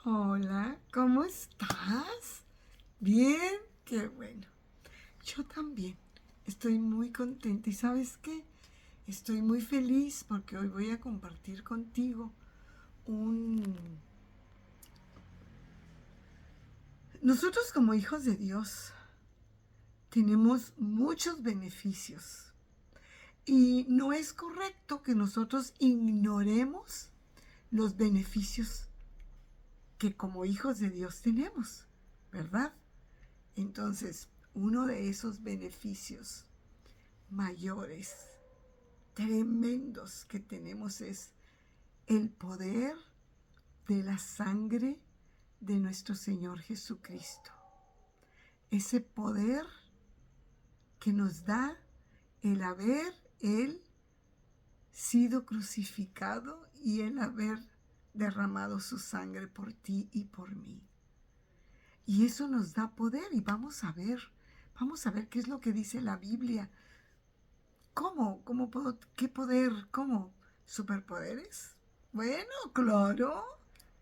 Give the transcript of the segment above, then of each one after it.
Hola, ¿cómo estás? Bien, qué bueno. Yo también estoy muy contenta y ¿sabes qué? Estoy muy feliz porque hoy voy a compartir contigo un... Nosotros como hijos de Dios tenemos muchos beneficios y no es correcto que nosotros ignoremos los beneficios que como hijos de Dios tenemos, ¿verdad? Entonces, uno de esos beneficios mayores, tremendos que tenemos es el poder de la sangre de nuestro Señor Jesucristo. Ese poder que nos da el haber Él sido crucificado y el haber derramado su sangre por ti y por mí. Y eso nos da poder y vamos a ver qué es lo que dice la Biblia. ¿Cómo? ¿Cómo puedo? ¿Qué poder? ¿Cómo? ¿Superpoderes? Bueno, claro.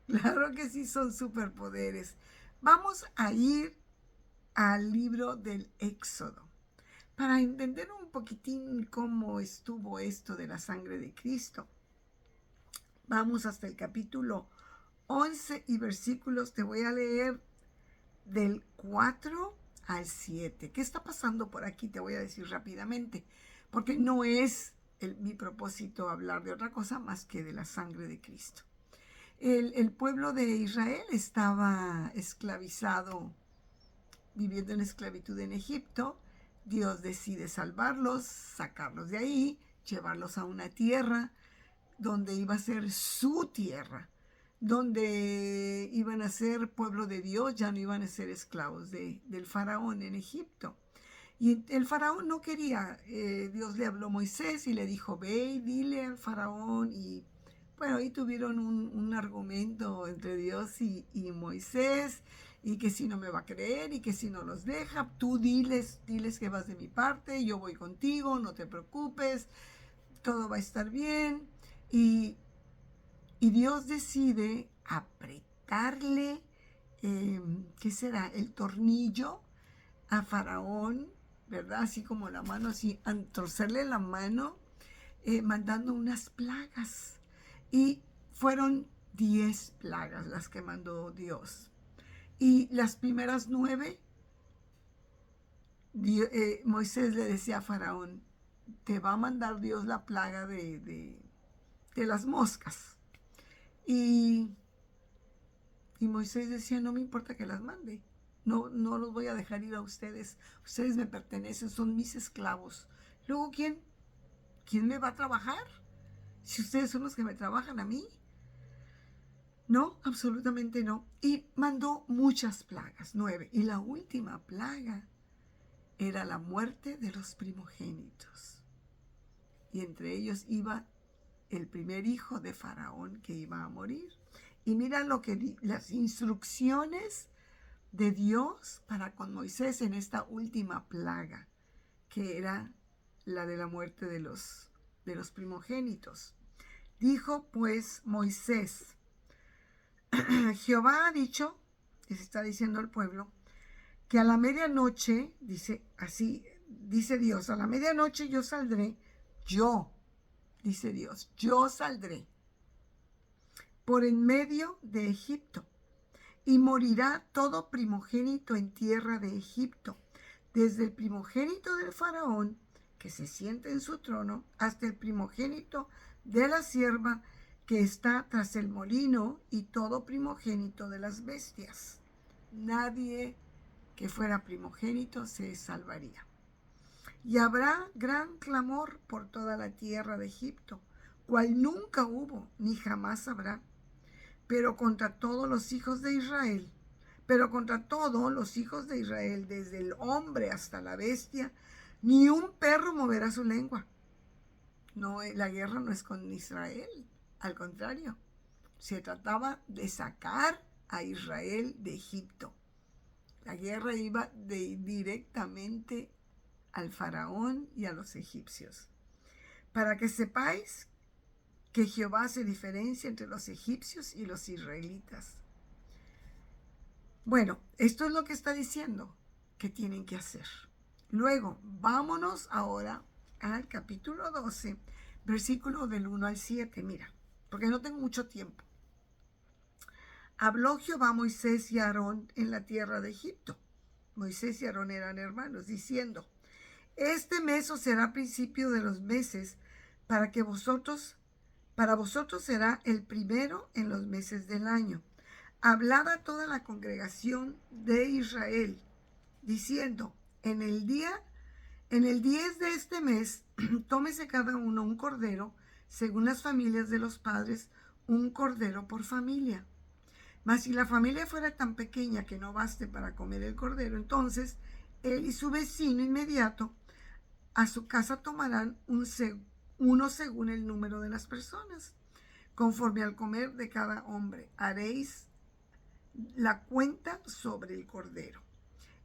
Claro que sí son superpoderes. Vamos a ir al libro del Éxodo para entender un poquitín cómo estuvo esto de la sangre de Cristo. Vamos hasta el capítulo 11 y versículos. Te voy a leer del 4 al 7. ¿Qué está pasando por aquí? Te voy a decir rápidamente, porque no es mi propósito hablar de otra cosa más que de la sangre de Cristo. El pueblo de Israel estaba esclavizado, viviendo en esclavitud en Egipto. Dios decide salvarlos, sacarlos de ahí, llevarlos a una tierra donde iba a ser su tierra, donde iban a ser pueblo de Dios, ya no iban a ser esclavos del faraón en Egipto. Y el faraón no quería, Dios le habló a Moisés y le dijo, ve y dile al faraón. Y bueno, ahí tuvieron un argumento entre Dios y Moisés, y que si no me va a creer y que si no los deja, tú diles que vas de mi parte, yo voy contigo, no te preocupes, todo va a estar bien. Y, y Dios decide apretarle, ¿qué será? El tornillo a Faraón, ¿verdad? Así como la mano, así, torcerle la mano, mandando unas plagas. Y fueron 10 plagas las que mandó Dios. Y las primeras 9, Moisés le decía a Faraón, te va a mandar Dios la plaga de las moscas. Y, y Moisés decía, no me importa que las mande. No, no los voy a dejar ir a ustedes. Ustedes me pertenecen, son mis esclavos. Luego, ¿quién me va a trabajar? Si ustedes son los que me trabajan a mí. No, absolutamente no. Y mandó muchas plagas, 9. Y la última plaga era la muerte de los primogénitos. Y entre ellos iba el primer hijo de Faraón que iba a morir. Y mira lo que las instrucciones de Dios para con Moisés en esta última plaga, que era la de la muerte de los primogénitos. Dijo pues Moisés, Jehová ha dicho, les está diciendo al pueblo, que a la medianoche, dice así, dice Dios, a la medianoche yo saldré, dice Dios, yo saldré por en medio de Egipto, y morirá todo primogénito en tierra de Egipto, desde el primogénito del faraón, que se siente en su trono, hasta el primogénito de la sierva que está tras el molino, y todo primogénito de las bestias. Nadie que fuera primogénito se salvaría. Y habrá gran clamor por toda la tierra de Egipto, cual nunca hubo ni jamás habrá. Pero contra todos los hijos de Israel, desde el hombre hasta la bestia, ni un perro moverá su lengua. No, la guerra no es con Israel, al contrario, se trataba de sacar a Israel de Egipto. La guerra iba directamente al faraón y a los egipcios. Para que sepáis que Jehová hace diferencia entre los egipcios y los israelitas. Bueno, esto es lo que está diciendo que tienen que hacer. Luego, vámonos ahora al capítulo 12, versículo del 1 al 7. Mira, porque no tengo mucho tiempo. Habló Jehová a Moisés y a Aarón en la tierra de Egipto. Moisés y Aarón eran hermanos, diciendo: este mes os será principio de los meses, para vosotros será el primero en los meses del año. Hablad a toda la congregación de Israel, diciendo: en el 10 de este mes, tómese cada uno un cordero, según las familias de los padres, un cordero por familia. Mas si la familia fuera tan pequeña que no baste para comer el cordero, entonces él y su vecino inmediato a su casa tomarán uno según el número de las personas. Conforme al comer de cada hombre, haréis la cuenta sobre el cordero.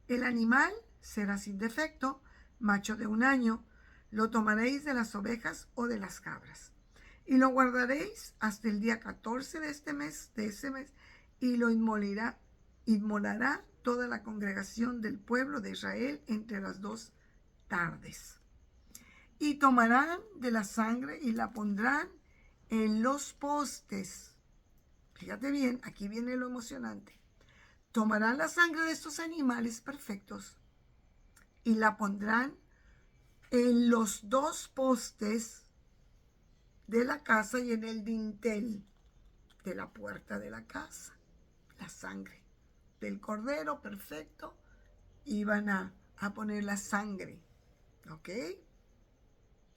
El animal será sin defecto, macho de 1 año. Lo tomaréis de las ovejas o de las cabras. Y lo guardaréis hasta el día 14 de ese mes, y lo inmolará toda la congregación del pueblo de Israel entre las 2 tardes. Y tomarán de la sangre y la pondrán en los postes. Fíjate bien, aquí viene lo emocionante. Tomarán la sangre de estos animales perfectos y la pondrán en los 2 postes de la casa y en el dintel de la puerta de la casa. La sangre del cordero perfecto, iban a poner la sangre, ¿ok?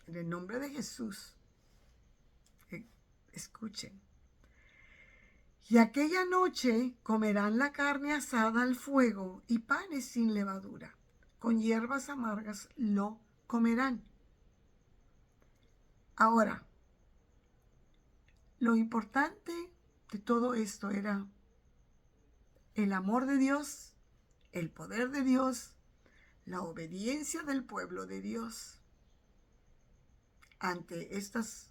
En el nombre de Jesús. Escuchen. Y aquella noche comerán la carne asada al fuego y panes sin levadura. Con hierbas amargas lo comerán. Ahora, lo importante de todo esto era el amor de Dios, el poder de Dios, la obediencia del pueblo de Dios ante estas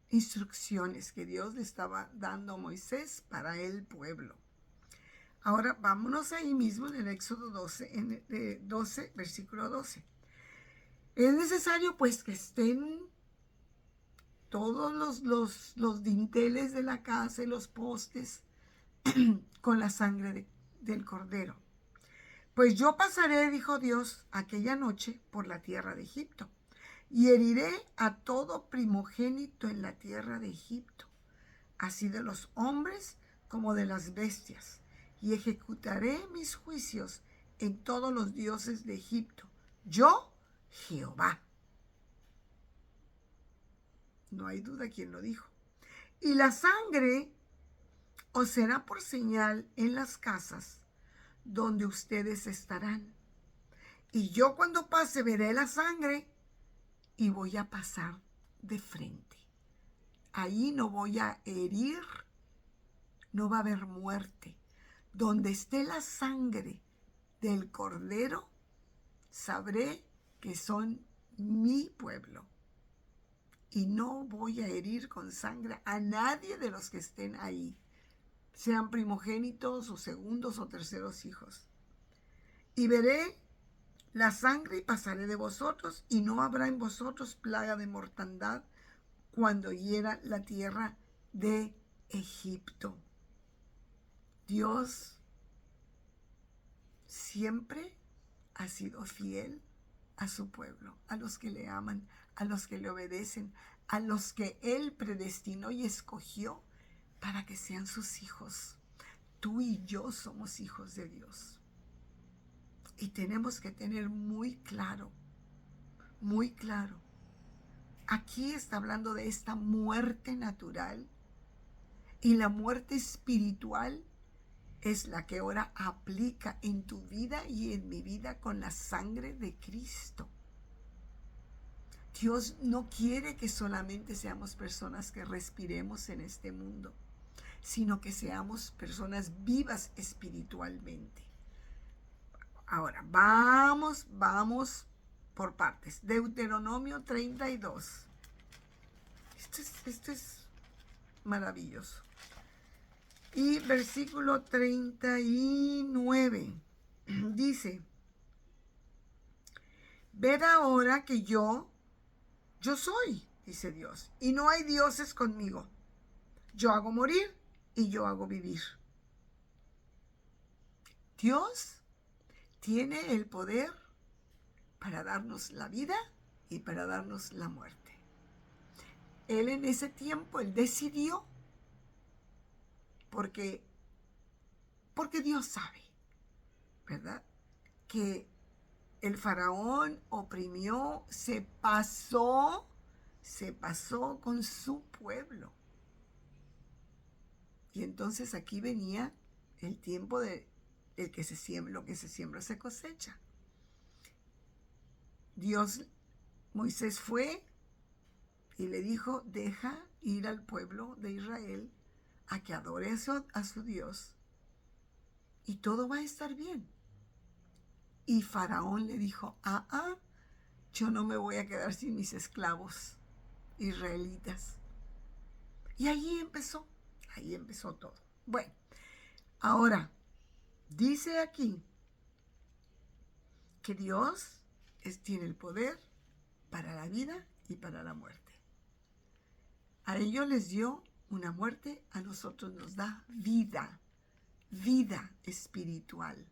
instrucciones que Dios le estaba dando a Moisés para el pueblo. Ahora vámonos ahí mismo en el Éxodo 12, versículo 12. Es necesario pues que estén todos los dinteles de la casa y los postes con la sangre del cordero. Pues yo pasaré, dijo Dios, aquella noche por la tierra de Egipto, y heriré a todo primogénito en la tierra de Egipto, así de los hombres como de las bestias, y ejecutaré mis juicios en todos los dioses de Egipto. Yo, Jehová. No hay duda quién lo dijo. Y la sangre os será por señal en las casas donde ustedes estarán. Y yo cuando pase veré la sangre y voy a pasar de frente. Ahí no voy a herir, no va a haber muerte. Donde esté la sangre del cordero, sabré que son mi pueblo. Y no voy a herir con sangre a nadie de los que estén ahí, sean primogénitos o segundos o terceros hijos. Y veré la sangre y pasaré de vosotros, y no habrá en vosotros plaga de mortandad cuando hiera la tierra de Egipto. Dios siempre ha sido fiel a su pueblo, a los que le aman, a los que le obedecen, a los que Él predestinó y escogió para que sean sus hijos. Tú y yo somos hijos de Dios. Y tenemos que tener muy claro, aquí está hablando de esta muerte natural, y la muerte espiritual es la que ahora aplica en tu vida y en mi vida con la sangre de Cristo. Dios no quiere que solamente seamos personas que respiremos en este mundo, sino que seamos personas vivas espiritualmente. Ahora, vamos por partes. Deuteronomio 32. Esto es maravilloso. Y versículo 39 dice, ved ahora que yo soy, dice Dios, y no hay dioses conmigo. Yo hago morir y yo hago vivir. Dios tiene el poder para darnos la vida y para darnos la muerte. Él en ese tiempo, él decidió porque Dios sabe, ¿verdad? Que el faraón oprimió, se pasó con su pueblo. Y entonces aquí venía el tiempo de el que se siembra, lo que se siembra se cosecha. Moisés fue y le dijo, deja ir al pueblo de Israel a que adore a su Dios y todo va a estar bien. Y Faraón le dijo, yo no me voy a quedar sin mis esclavos israelitas. Y ahí empezó todo. Bueno, ahora, dice aquí que Dios tiene el poder para la vida y para la muerte. A ellos les dio una muerte, a nosotros nos da vida espiritual.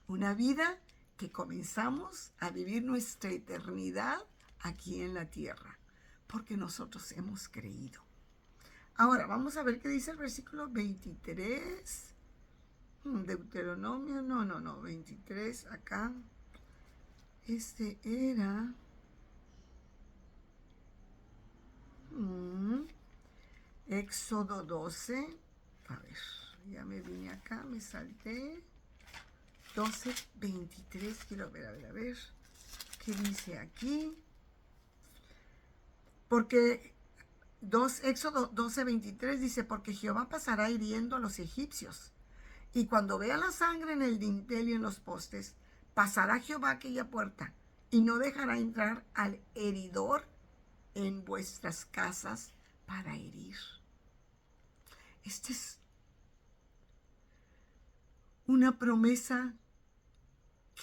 Una vida que comenzamos a vivir nuestra eternidad aquí en la tierra, porque nosotros hemos creído. Ahora, vamos a ver qué dice el versículo 23. Deuteronomio, no, 23 acá. Este era... Éxodo 12. A ver, ya me vine acá, me salté. 12, 23, quiero ver, a ver. ¿Qué dice aquí? Porque Éxodo 12, 23 dice, porque Jehová pasará hiriendo a los egipcios. Y cuando vea la sangre en el dintel y en los postes, pasará Jehová aquella puerta y no dejará entrar al heridor en vuestras casas para herir. Esta es una promesa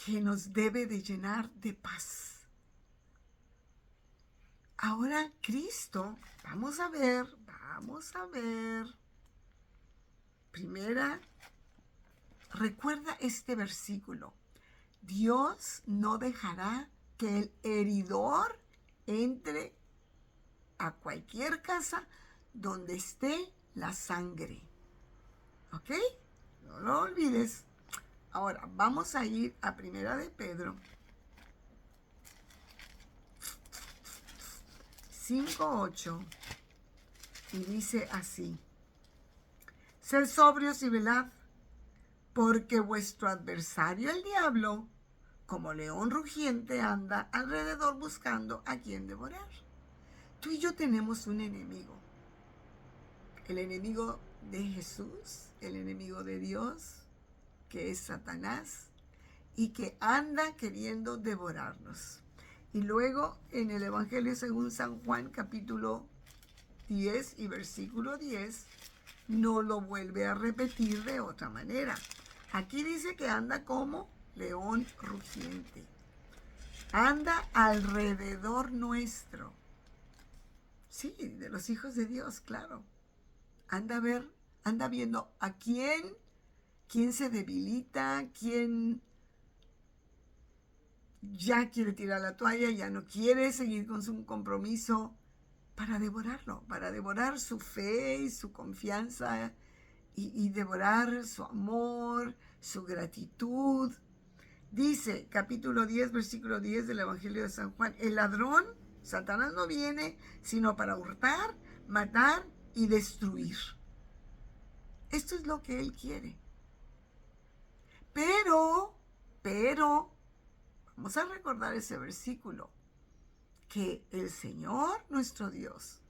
que nos debe de llenar de paz. Ahora Cristo, vamos a ver. Primera, recuerda este versículo. Dios no dejará que el heridor entre a cualquier casa donde esté la sangre. ¿Ok? No lo olvides. Ahora, vamos a ir a Primera de Pedro 5:8 y dice así: sed sobrios y velad, porque vuestro adversario el diablo, como león rugiente, anda alrededor buscando a quien devorar. Tú y yo tenemos un enemigo. El enemigo de Jesús, el enemigo de Dios, que es Satanás, y que anda queriendo devorarnos. Y luego en el Evangelio según San Juan, capítulo 10 y versículo 10, no lo vuelve a repetir de otra manera. Aquí dice que anda como león rugiente. Anda alrededor nuestro. Sí, de los hijos de Dios, claro. Anda viendo a quién se debilita, quién ya quiere tirar la toalla, ya no quiere seguir con su compromiso, para devorarlo, para devorar su fe y su confianza y devorar su amor, su gratitud. Dice, capítulo 10, versículo 10 del Evangelio de San Juan, el ladrón, Satanás, no viene sino para hurtar, matar y destruir. Esto es lo que él quiere. Pero, vamos a recordar ese versículo, que el Señor nuestro Dios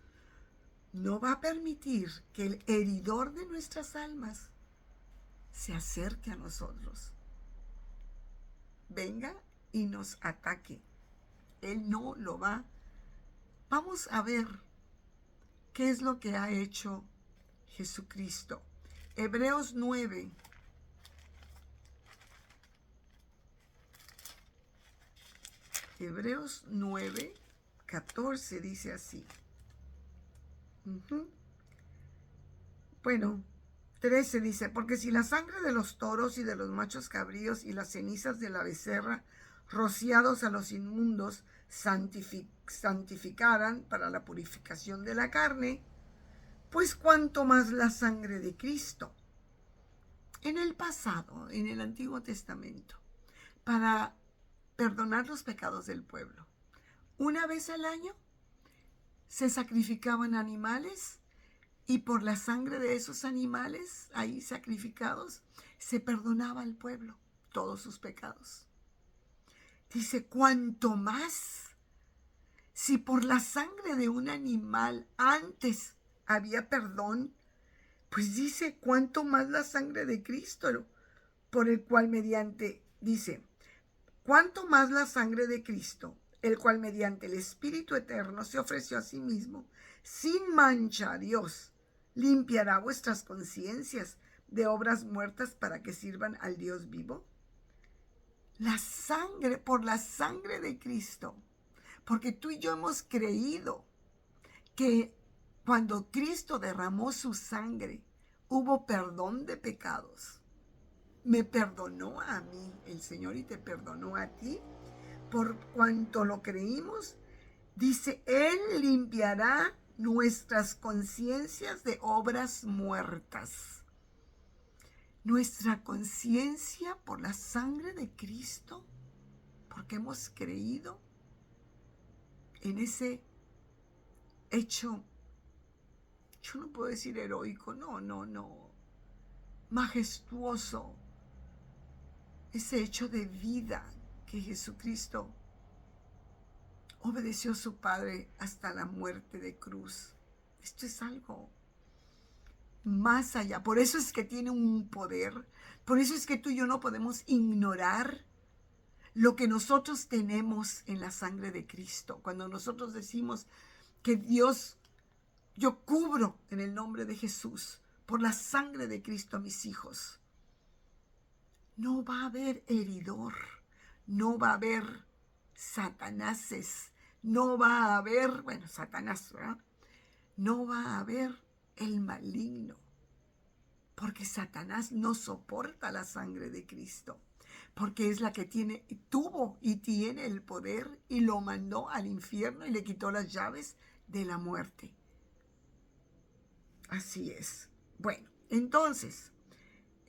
no va a permitir que el heridor de nuestras almas se acerque a nosotros, venga y nos ataque. Él no lo va. Vamos a ver qué es lo que ha hecho Jesucristo. Hebreos 9. Hebreos 9, 14 dice así. Bueno, 13 dice, porque si la sangre de los toros y de los machos cabríos y las cenizas de la becerra rociados a los inmundos santificaran para la purificación de la carne, pues cuánto más la sangre de Cristo. En el pasado, en el Antiguo Testamento, para perdonar los pecados del pueblo, una vez al año se sacrificaban animales y por la sangre de esos animales ahí sacrificados se perdonaba al pueblo todos sus pecados. Dice, cuánto más si por la sangre de un animal antes había perdón, pues dice, cuánto más la sangre de Cristo, por el cual mediante, dice, cuánto más la sangre de Cristo, el cual mediante el Espíritu Eterno se ofreció a sí mismo, sin mancha a Dios, limpiará vuestras conciencias de obras muertas para que sirvan al Dios vivo. La sangre, por la sangre de Cristo, porque tú y yo hemos creído que cuando Cristo derramó su sangre, hubo perdón de pecados. Me perdonó a mí el Señor y te perdonó a ti. Por cuanto lo creímos, dice, Él limpiará nuestras conciencias de obras muertas. Nuestra conciencia por la sangre de Cristo, porque hemos creído en ese hecho, yo no puedo decir heroico, no, majestuoso, ese hecho de vida que Jesucristo obedeció a su Padre hasta la muerte de cruz. Esto es algo más allá. Por eso es que tiene un poder. Por eso es que tú y yo no podemos ignorar lo que nosotros tenemos en la sangre de Cristo. Cuando nosotros decimos que Dios, yo cubro en el nombre de Jesús, por la sangre de Cristo a mis hijos. No va a haber heridor, no va a haber satanáses, no va a haber, bueno, Satanás, ¿verdad? No va a haber el maligno, porque Satanás no soporta la sangre de Cristo, porque es la que tuvo y tiene el poder y lo mandó al infierno y le quitó las llaves de la muerte. Así es. Bueno, entonces,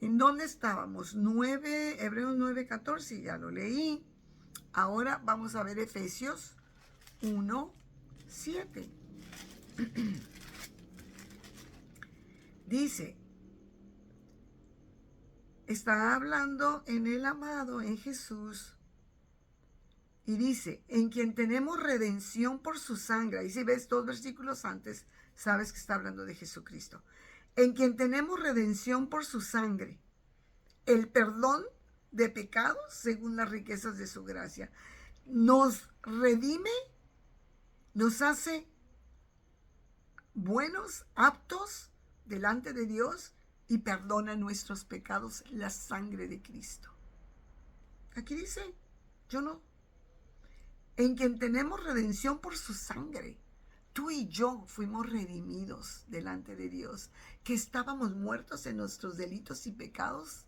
¿en dónde estábamos? Hebreos 9:14, ya lo leí. Ahora vamos a ver Efesios 1:7. Dice, está hablando en el amado, en Jesús, y dice, en quien tenemos redención por su sangre. Ahí si ves 2 versículos antes, sabes que está hablando de Jesucristo. En quien tenemos redención por su sangre, el perdón de pecados según las riquezas de su gracia. Nos redime, nos hace buenos, aptos delante de Dios y perdona nuestros pecados, la sangre de Cristo. Aquí dice, yo no. En quien tenemos redención por su sangre. Tú y yo fuimos redimidos delante de Dios, que estábamos muertos en nuestros delitos y pecados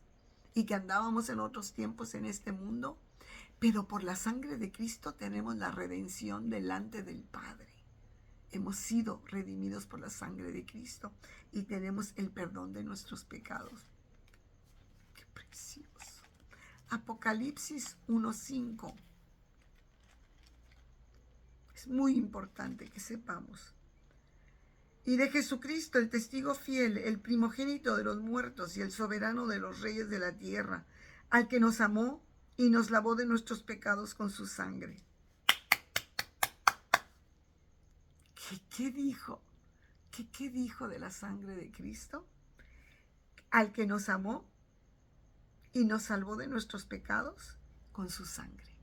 y que andábamos en otros tiempos en este mundo, pero por la sangre de Cristo tenemos la redención delante del Padre. Hemos sido redimidos por la sangre de Cristo y tenemos el perdón de nuestros pecados. ¡Qué precioso! Apocalipsis 1:5. Es muy importante que sepamos. Y de Jesucristo, el testigo fiel, el primogénito de los muertos y el soberano de los reyes de la tierra, al que nos amó y nos lavó de nuestros pecados con su sangre. ¿Qué dijo? ¿Qué dijo de la sangre de Cristo? Al que nos amó y nos salvó de nuestros pecados con su sangre.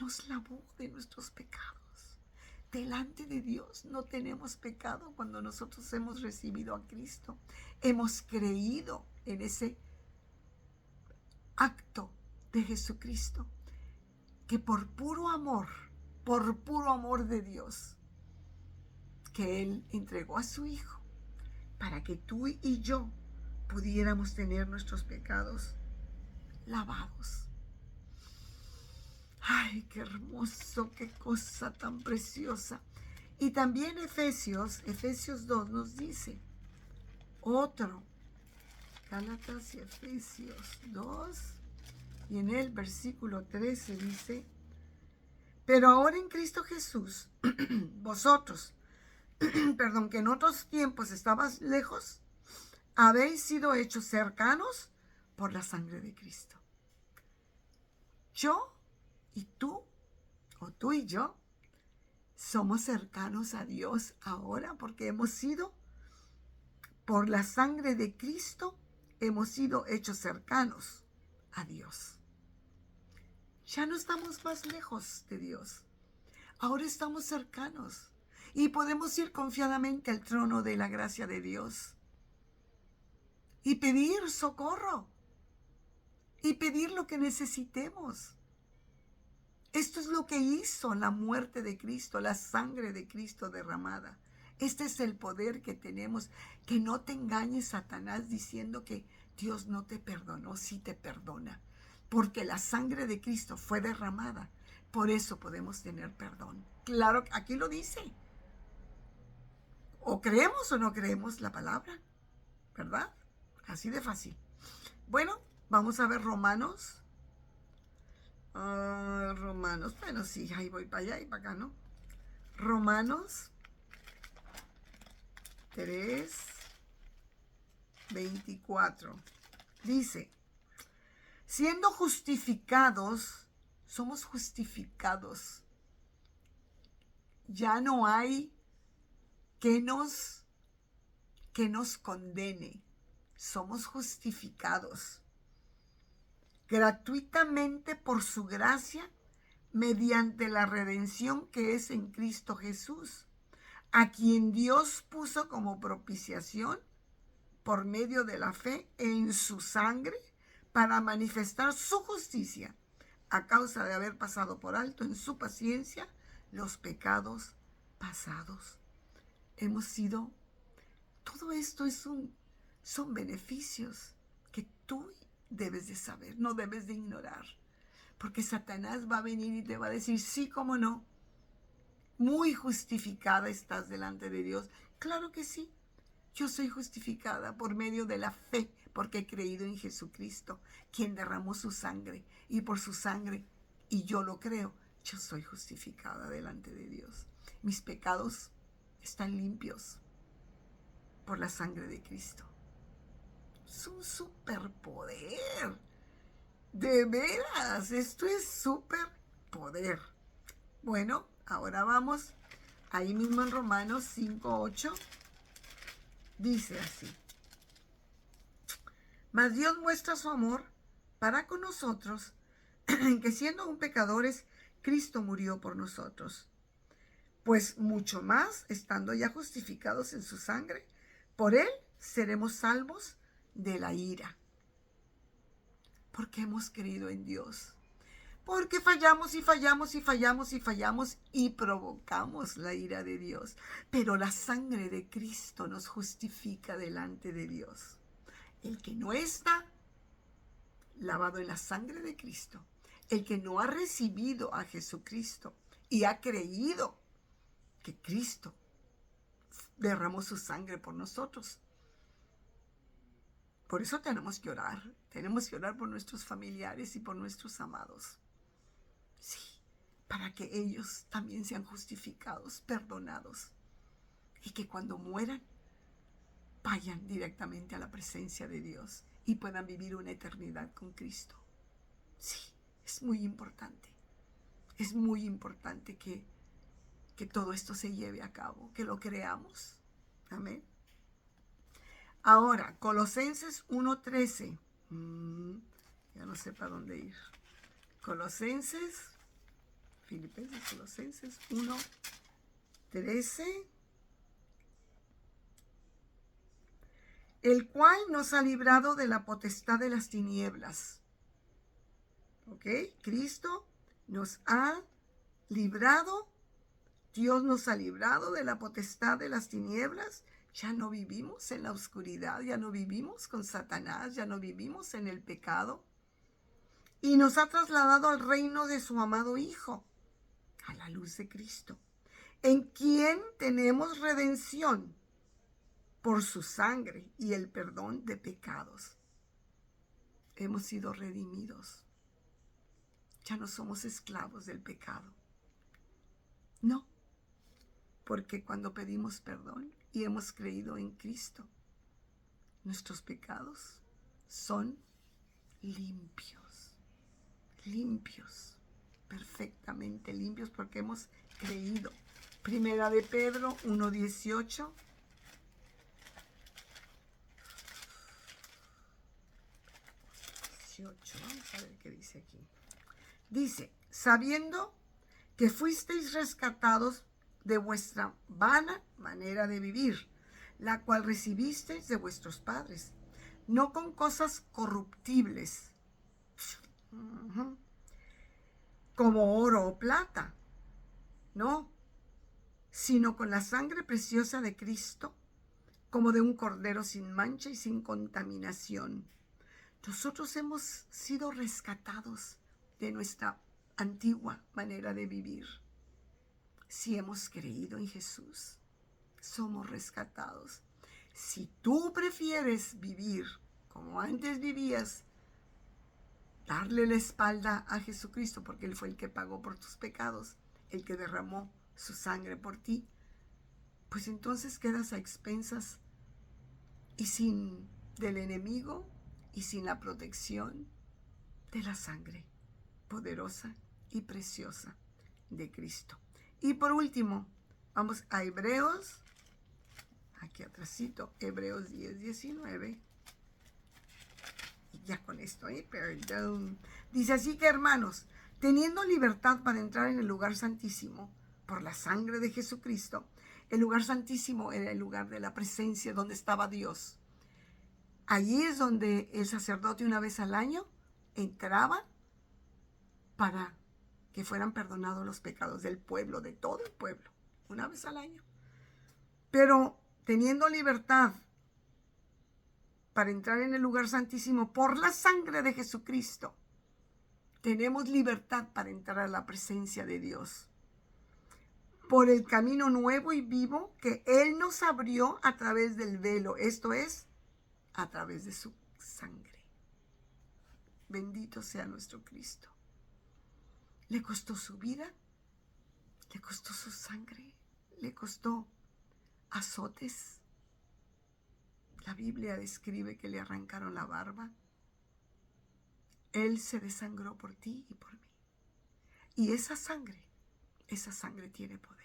Nos lavó de nuestros pecados. delante de Dios no tenemos pecado cuando nosotros hemos recibido a Cristo. Hemos creído en ese acto de Jesucristo, que por puro amor de Dios, que Él entregó a su Hijo para que tú y yo pudiéramos tener nuestros pecados lavados. Ay, qué hermoso, qué cosa tan preciosa. Y también Efesios 2 nos dice otro, Gálatas y Efesios 2, y en el versículo 13 dice: pero ahora en Cristo Jesús, vosotros, que en otros tiempos estabas lejos, habéis sido hechos cercanos por la sangre de Cristo. Yo y tú, o tú y yo, somos cercanos a Dios ahora porque hemos sido, por la sangre de Cristo, hemos sido hechos cercanos a Dios. Ya no estamos más lejos de Dios. Ahora estamos cercanos y podemos ir confiadamente al trono de la gracia de Dios y pedir socorro y pedir lo que necesitemos. Esto es lo que hizo la muerte de Cristo, la sangre de Cristo derramada. Este es el poder que tenemos. Que no te engañe Satanás diciendo que Dios no te perdonó. Sí te perdona, porque la sangre de Cristo fue derramada. Por eso podemos tener perdón. Claro, aquí lo dice. O creemos o no creemos la palabra, ¿verdad? Así de fácil. Bueno, vamos a ver Romanos. Bueno, sí, ahí voy para allá y para acá, ¿no? Romanos 3, 24. Dice: siendo justificados, somos justificados. Ya no hay que nos condene. Somos justificados gratuitamente por su gracia, mediante la redención que es en Cristo Jesús, a quien Dios puso como propiciación por medio de la fe en su sangre, para manifestar su justicia, a causa de haber pasado por alto en su paciencia los pecados pasados. Hemos sido, todo esto son beneficios que tú debes de saber, no debes de ignorar, porque Satanás va a venir y te va a decir: sí, cómo no, muy justificada estás delante de Dios. Claro que sí, yo soy justificada por medio de la fe, porque he creído en Jesucristo, quien derramó su sangre, y por su sangre, y yo lo creo, yo soy justificada delante de Dios. Mis pecados están limpios por la sangre de Cristo. Es un superpoder. De veras, esto es superpoder. Bueno, ahora vamos ahí mismo en Romanos 5:8. Dice así: mas Dios muestra su amor para con nosotros, en que siendo aún pecadores, Cristo murió por nosotros. Pues mucho más, estando ya justificados en su sangre, por él seremos salvos de la ira. Porque hemos creído en Dios. Porque fallamos y fallamos y fallamos y fallamos y provocamos la ira de Dios. Pero la sangre de Cristo nos justifica delante de Dios. El que no está lavado en la sangre de Cristo, el que no ha recibido a Jesucristo y ha creído que Cristo derramó su sangre por nosotros. Por eso tenemos que orar por nuestros familiares y por nuestros amados. Sí, para que ellos también sean justificados, perdonados, y que cuando mueran vayan directamente a la presencia de Dios y puedan vivir una eternidad con Cristo. Sí, es muy importante. Es muy importante que todo esto se lleve a cabo, que lo creamos. Amén. Ahora, Colosenses 1:13. Ya no sé para dónde ir. Filipenses, Colosenses 1, 13. El cual nos ha librado de la potestad de las tinieblas. ¿Ok? Cristo nos ha librado, Dios nos ha librado de la potestad de las tinieblas. Ya no vivimos en la oscuridad, ya no vivimos con Satanás, ya no vivimos en el pecado. Y nos ha trasladado al reino de su amado Hijo, a la luz de Cristo, en quien tenemos redención por su sangre y el perdón de pecados. Hemos sido redimidos. Ya no somos esclavos del pecado. No, porque cuando pedimos perdón y hemos creído en Cristo, nuestros pecados son limpios, limpios, perfectamente limpios porque hemos creído. Primera de Pedro 1:18. Vamos a ver qué dice aquí. Dice, sabiendo que fuisteis rescatados de vuestra vana manera de vivir, la cual recibisteis de vuestros padres, no con cosas corruptibles, como oro o plata, no, sino con la sangre preciosa de Cristo, como de un cordero sin mancha y sin contaminación. Nosotros hemos sido rescatados de nuestra antigua manera de vivir. Si hemos creído en Jesús, somos rescatados. Si tú prefieres vivir como antes vivías, darle la espalda a Jesucristo, porque Él fue el que pagó por tus pecados, el que derramó su sangre por ti, pues entonces quedas a expensas y sin del enemigo y sin la protección de la sangre poderosa y preciosa de Cristo. Y por último, vamos a Hebreos, aquí atrásito, Hebreos 10:19. Y ya con esto, perdón. Dice así que, hermanos, teniendo libertad para entrar en el lugar santísimo por la sangre de Jesucristo. El lugar santísimo era el lugar de la presencia donde estaba Dios. Allí es donde el sacerdote una vez al año entraba para que fueran perdonados los pecados del pueblo, de todo el pueblo, una vez al año. Pero teniendo libertad para entrar en el lugar santísimo por la sangre de Jesucristo, tenemos libertad para entrar a la presencia de Dios. Por el camino nuevo y vivo que Él nos abrió a través del velo, esto es, a través de su sangre. Bendito sea nuestro Cristo. Le costó su vida, le costó su sangre, le costó azotes. La Biblia describe que le arrancaron la barba. Él se desangró por ti y por mí. Y esa sangre tiene poder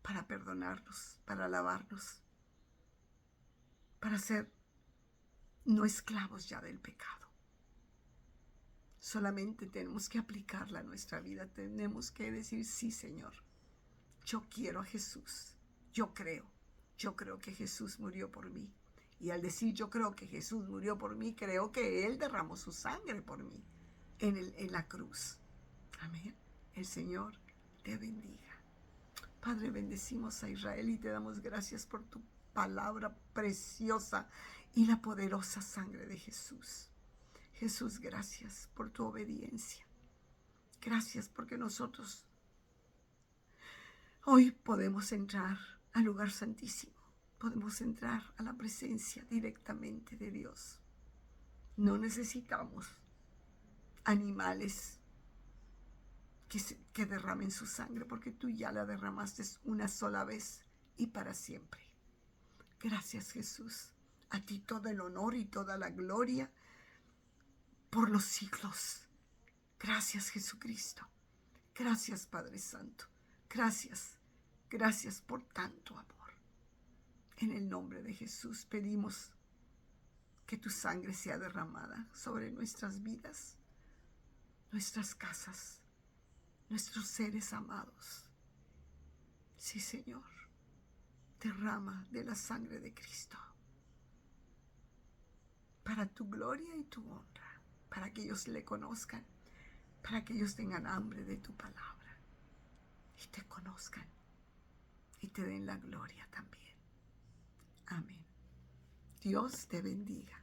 para perdonarnos, para lavarnos, para ser no esclavos ya del pecado. Solamente tenemos que aplicarla a nuestra vida. Tenemos que decir, sí, Señor, yo quiero a Jesús. Yo creo que Jesús murió por mí. Y al decir yo creo que Jesús murió por mí, creo que Él derramó su sangre por mí en la cruz. Amén. El Señor te bendiga. Padre, bendecimos a Israel y te damos gracias por tu palabra preciosa y la poderosa sangre de Jesús. Jesús, gracias por tu obediencia. Gracias porque nosotros hoy podemos entrar al lugar santísimo. Podemos entrar a la presencia directamente de Dios. No necesitamos animales que derramen su sangre, porque tú ya la derramaste una sola vez y para siempre. Gracias, Jesús. A ti todo el honor y toda la gloria por los siglos. Gracias, Jesucristo. Gracias, Padre Santo. Gracias. Gracias por tanto amor. En el nombre de Jesús pedimos que tu sangre sea derramada sobre nuestras vidas, nuestras casas, nuestros seres amados. Sí, Señor, derrama de la sangre de Cristo para tu gloria y tu honra, para que ellos le conozcan, para que ellos tengan hambre de tu palabra y te conozcan y te den la gloria también. Amén. Dios te bendiga.